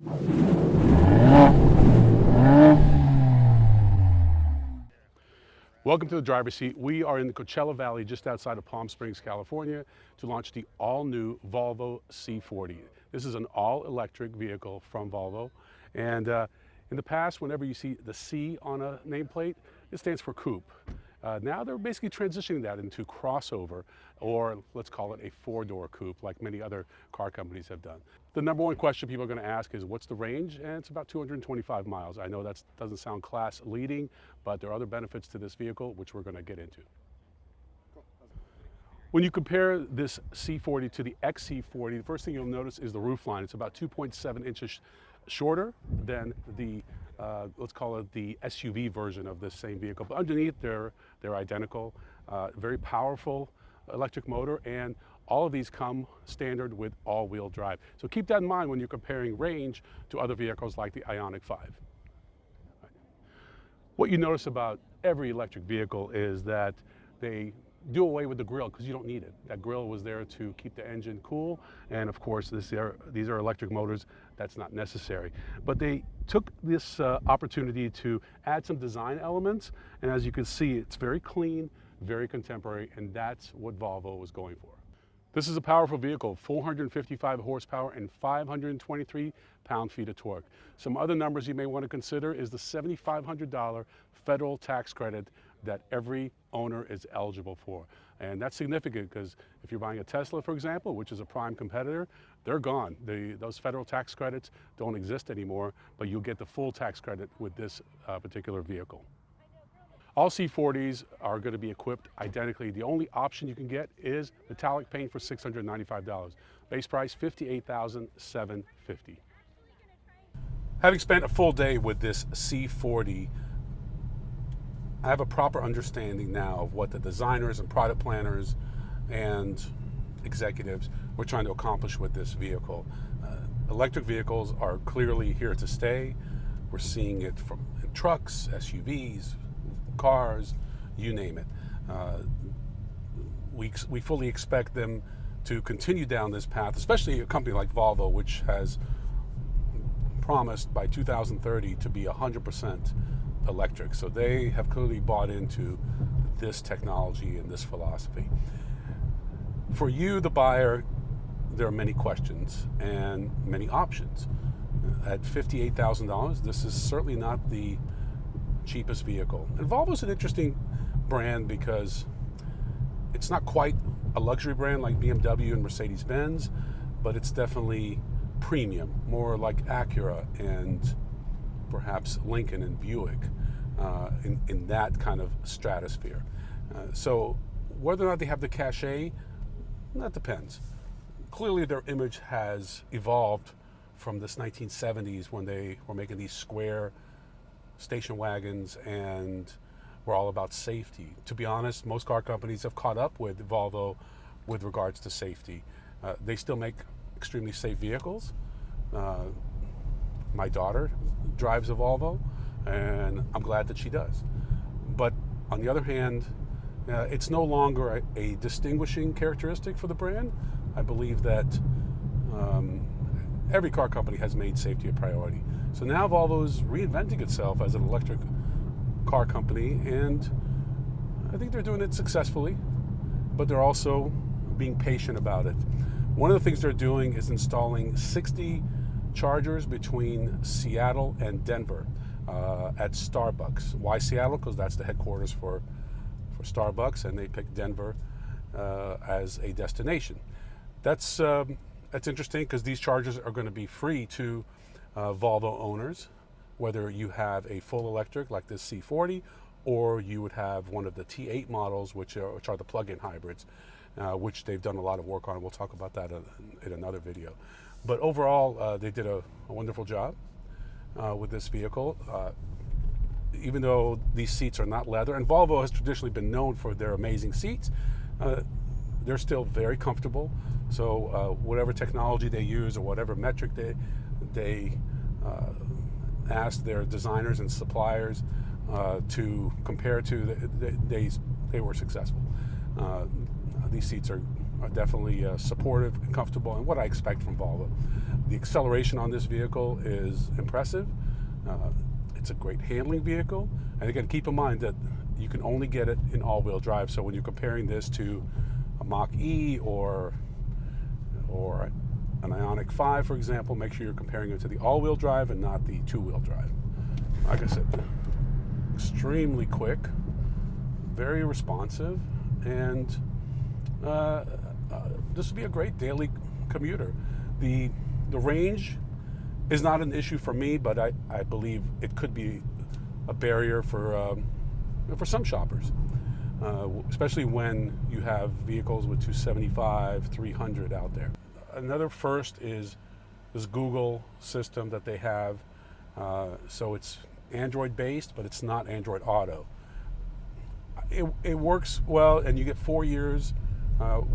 Welcome to the driver's seat. We are in the Coachella Valley just outside of Palm Springs, California to launch the all-new Volvo C40. This is an all-electric vehicle from Volvo. And in the past, whenever you see the C on a nameplate, it stands for coupe. Now they're basically transitioning that into crossover, or let's call it a four-door coupe, like many other car companies have done. The number one question people are going to ask is, what's the range? And it's about 225 miles. I know that doesn't sound class leading, but there are other benefits to this vehicle, which we're going to get into. When you compare this C40 to the XC40, the first thing you'll notice is the roofline. It's about 2.7 inches shorter than the let's call it the SUV version of this same vehicle. But underneath, they're identical. Very powerful electric motor, and all of these come standard with all-wheel drive. So keep that in mind when you're comparing range to other vehicles like the Ioniq 5. What you notice about every electric vehicle is that they do away with the grill because you don't need it. That grill was there to keep the engine cool, and of course these are electric motors. That's not necessary. But they took this opportunity to add some design elements, and as you can see, it's very clean, very contemporary, and that's what Volvo was going for. This is a powerful vehicle, 455 horsepower and 523 pound-feet of torque. Some other numbers you may want to consider is the $7,500 federal tax credit that every owner is eligible for. And that's significant because if you're buying a Tesla, for example, which is a prime competitor, they're gone. Those federal tax credits don't exist anymore, but you'll get the full tax credit with this particular vehicle. All C40s are going to be equipped identically. The only option you can get is metallic paint for $695. Base price, $58,750. Having spent a full day with this C40, I have a proper understanding now of what the designers and product planners and executives were trying to accomplish with this vehicle. Electric vehicles are clearly here to stay. We're seeing it from trucks, SUVs, cars, you name it. We fully expect them to continue down this path, especially a company like Volvo, which has promised by 2030 to be 100% electric. So they have clearly bought into this technology and this philosophy. For you, the buyer, there are many questions and many options. At $58,000, this is certainly not the cheapest vehicle. And Volvo's an interesting brand because it's not quite a luxury brand like BMW and Mercedes-Benz, but it's definitely premium, more like Acura and perhaps Lincoln and Buick, in that kind of stratosphere. So whether or not they have the cachet, that depends. Clearly their image has evolved from this 1970s when they were making these square station wagons and were all about safety. To be honest, most car companies have caught up with Volvo with regards to safety. They still make extremely safe vehicles. My daughter drives a Volvo, and I'm glad that she does. But on the other hand, it's no longer a distinguishing characteristic for the brand. I believe that every car company has made safety a priority. So now Volvo's reinventing itself as an electric car company, and I think they're doing it successfully, but they're also being patient about it. One of the things they're doing is installing 60 chargers between Seattle and Denver at Starbucks. Why Seattle? Because that's the headquarters for Starbucks, and they picked Denver as a destination. That's interesting because these chargers are going to be free to Volvo owners, whether you have a full electric like this C40, or you would have one of the T8 models, which are the plug-in hybrids, which they've done a lot of work on. We'll talk about that in another video. But overall, they did a wonderful job with this vehicle. Even though these seats are not leather, and Volvo has traditionally been known for their amazing seats, they're still very comfortable. So whatever technology they use or whatever metric they asked their designers and suppliers to compare to, they were successful. These seats are are definitely supportive and comfortable, and what I expect from Volvo. The acceleration on this vehicle is impressive. It's a great handling vehicle, and again, keep in mind that you can only get it in all-wheel drive. So when you're comparing this to a Mach-E or an Ioniq 5, for example, make sure you're comparing it to the all-wheel drive and not the two-wheel drive. Like I said, extremely quick, very responsive, and this would be a great daily commuter. The range is not an issue for me, but I believe it could be a barrier for some shoppers, especially when you have vehicles with 275, 300 out there. Another first is this Google system that they have. So it's Android based, but it's not Android Auto. It works well, and you get 4 years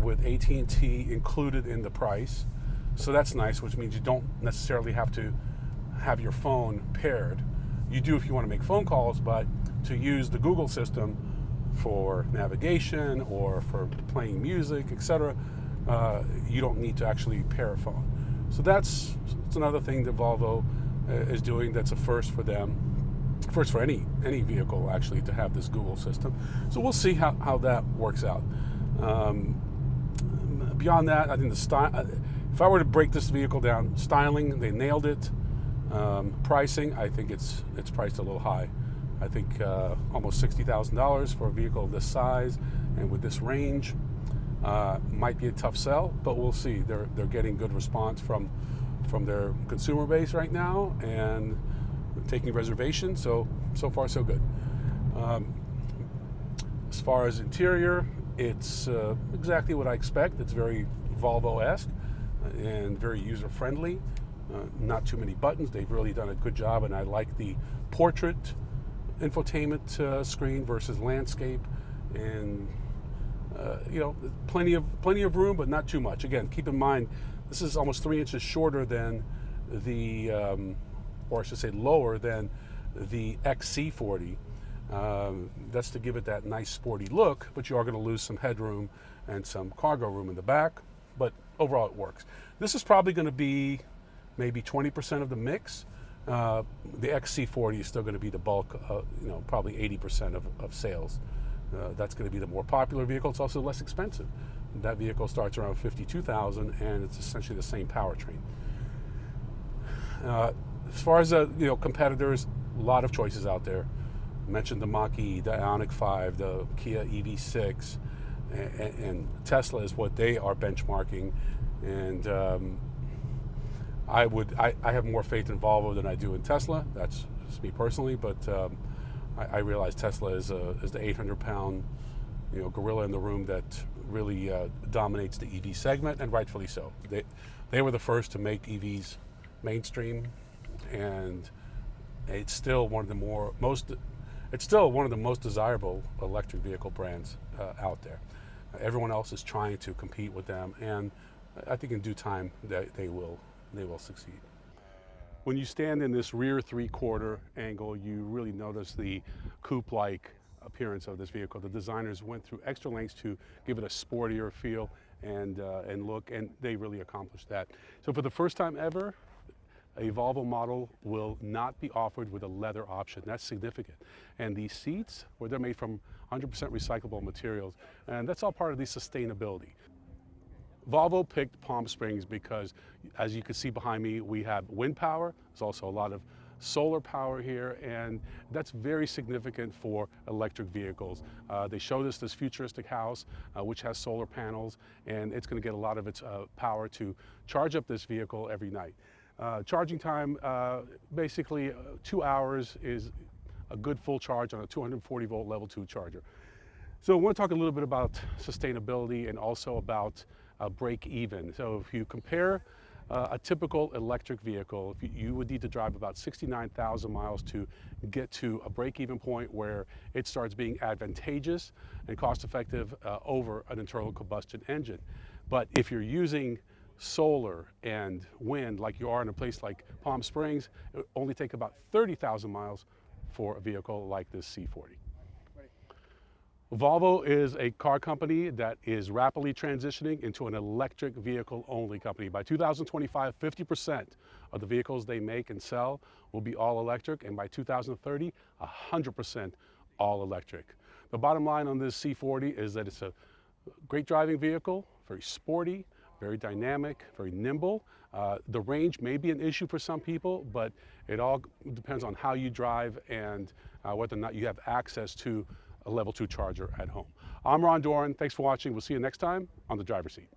with AT&T included in the price. So that's nice, which means you don't necessarily have to have your phone paired. You do if you want to make phone calls, but to use the Google system for navigation or for playing music, etc., you don't need to actually pair a phone. So that's another thing that Volvo is doing. That's a first for them, first for any vehicle actually, to have this Google system. So we'll see how that works out. Beyond that, I think the style, if I were to break this vehicle down, styling, they nailed it. Pricing, I think it's priced a little high. I think almost $60,000 for a vehicle of this size and with this range. Might be a tough sell, but we'll see. They're getting good response from their consumer base right now, and taking reservations. So far so good. As far as interior, it's exactly what I expect. It's very Volvo-esque and very user-friendly. Not too many buttons. They've really done a good job, and I like the portrait infotainment screen versus landscape, and plenty of room, but not too much. Again, keep in mind, this is almost 3 inches shorter than the, or I should say lower than the XC40. That's to give it that nice sporty look, but you are going to lose some headroom and some cargo room in the back, but overall it works. This is probably going to be maybe 20% of the mix. The XC40 is still going to be the bulk, probably 80% of sales. That's going to be the more popular vehicle. It's also less expensive. That vehicle starts around $52,000, and it's essentially the same powertrain. As far as competitors, a lot of choices out there. I mentioned the Mach-E, the Ioniq 5, the Kia EV6, and Tesla is what they are benchmarking. And I have more faith in Volvo than I do in Tesla. That's just me personally, but I realize Tesla is the 800-pound gorilla in the room that really dominates the EV segment, and rightfully so. They were the first to make EVs mainstream, and it's still one of the most desirable electric vehicle brands out there. Everyone else is trying to compete with them, and I think in due time they will succeed. When you stand in this rear three-quarter angle, you really notice the coupe-like appearance of this vehicle. The designers went through extra lengths to give it a sportier feel and look, and they really accomplished that. So for the first time ever, a Volvo model will not be offered with a leather option. That's significant. And these seats, they're made from 100% recyclable materials, and that's all part of the sustainability. Volvo picked Palm Springs because, as you can see behind me, we have wind power. There's also a lot of solar power here, and that's very significant for electric vehicles. They showed us this futuristic house, which has solar panels, and it's going to get a lot of its power to charge up this vehicle every night. Charging time, basically 2 hours is a good full charge on a 240 volt level 2 charger. So I want to talk a little bit about sustainability and also about break even. So if you compare a typical electric vehicle, you would need to drive about 69,000 miles to get to a break-even point where it starts being advantageous and cost-effective over an internal combustion engine. But if you're using solar and wind like you are in a place like Palm Springs, it would only take about 30,000 miles for a vehicle like this C40. Volvo is a car company that is rapidly transitioning into an electric vehicle only company. By 2025, 50% of the vehicles they make and sell will be all electric, and by 2030, 100% all electric. The bottom line on this C40 is that it's a great driving vehicle, very sporty, very dynamic, very nimble. The range may be an issue for some people, but it all depends on how you drive and whether or not you have access to a level 2 charger at home. I'm Ron Doran. Thanks for watching. We'll see you next time on The Driver's Seat.